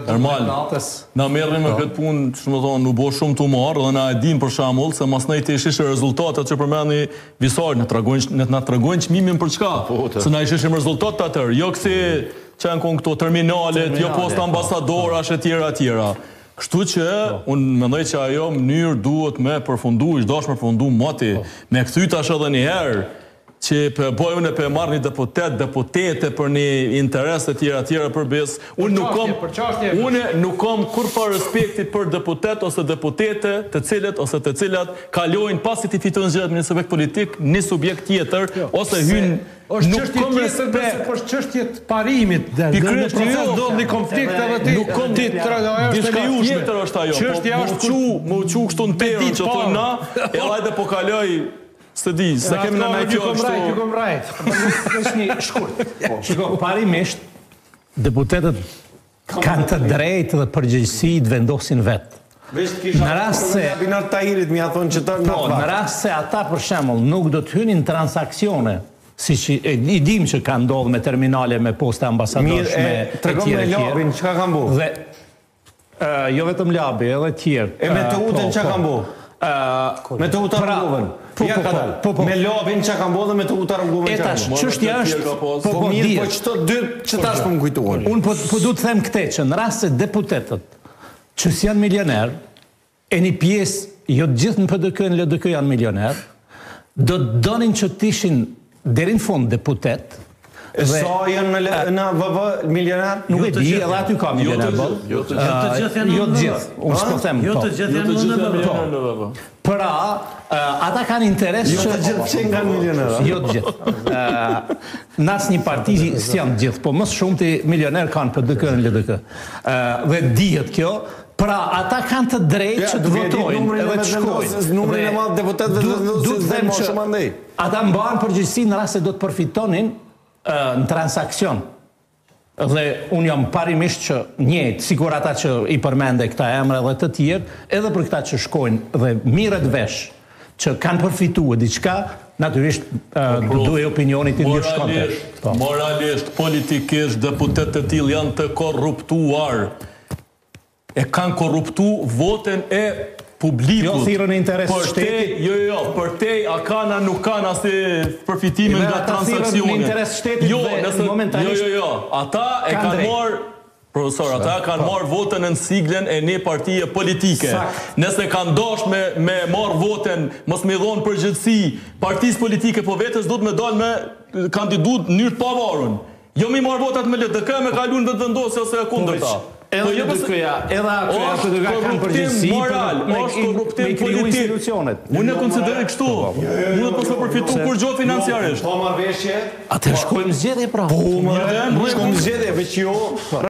normal. Na merrim me këtë punë, ç'më thon, nuk bo shumë të marr, dhe na e dim për shembull se masnej të ishte rezultatet që përmendni Visar, na tregojnë çmimin për çka. Se na ishim rezultatet atë, jo kësi që janë këto terminalet, jo posta ambasadorash e tjera. Kështu që unë mendoj që ajo mënyrë duhet me përfundu, ishdash me përfundu moti, me kthy tash edhe një herë që bojën e për marrë një deputete për një interes të tjera për bes. Unë nuk kam kur pa respekti për deputet ose deputete të cilat kalojnë pasi të fitojnë zgjedhjet në një subjekt politik, një subjekt tjetër, ose hynë. Është çështje tjetër, për çështje të parimit, në proces do një konflikt edhe ti. Nuk kom diçka tjetër është ajo. Çështja është më u kështu në terën që thonë na, edhe ajde po kaloj. Së di, se kemi në me kjo është... Ju kom rajt. është një shkurt. Shiko, parimisht, deputetet kanë të drejtë dhe përgjegjësi të vendosin vetë. Në rast se... Në rast se ata, për shembull, nuk do të hynin transakcione, si që i dim që ka ndodhë me terminale, me poste ambasadorsh, me tregom me labin, çka kanë bu? Jo vetëm labi, edhe tjerë. E me të utën që kanë bu? Me të utar rrugën. Me labin që kanë bu dhe me të utar rrugën që kanë bu? Çështja është... Po mirë, po qëto dy që tash po më kujtuan. Unë po du të them këte që në rast se deputetet që si janë milioner, e një pjesë, jo gjithë në PDK në LDK janë milioner, do të donin që t'ishin deri në fund deputet. Sa janë në VV milioner? Nuk e di, edhe aty ka milioner. Jo të gjithë janë Jo të gjithë, unë s'po them. Jo të gjithë janë në VV. Pra, ata kanë interes që... Jo të gjithë që nga milioner. Jo të gjithë. Në asë një parti si janë gjithë, po mësë shumë të milioner kanë PDK në LDK. Dhe dihet kjo, pra, ata kanë të drejtë që të votojnë edhe të shkojnë. Numrin e madh deputetëve du të them që ata mbahen përgjegjësi në rast se do të përfitonin në transakcion. Dhe unë jam parimisht që njëjtë, sigur ata që i përmende këta emra dhe të tjerë, edhe për këta që shkojnë dhe mirët vesh që kanë përfituar diçka, natyrisht duhet opinionit të ndryshkonte. Moralisht, politikisht, deputetët e tillë janë të korruptuar. E kanë korruptu voten e publikut. Jo thirrën e interes shtetit. Jo, për te, a kanë, a nuk kanë asë përfitimin nga transakcione. Ata thirrën në interes shtetit dhe momentalisht... Jo, ata e kanë marë, profesor, ata kanë marë votën në siglen e një partije politike. Nëse kanë dosh me marë votën, mos me dhonë përgjithësi partisë politike, po vetës du të me dalë me kandidut njërë të pavarun. Jo mi marë votat me LDK, me kalun dhe të vendosë ose e kundër ta. Edhe LDK-ja, edhe PDK kanë përgjithësi me kriju institucionet. Unë e konsideroj kështu. Unë të mësë përfitu kur gjo financiarisht. Po marrë veshje? Atër shkojmë zgjedhje pra. Po marrë, shkojmë zgjedhje, veç jo...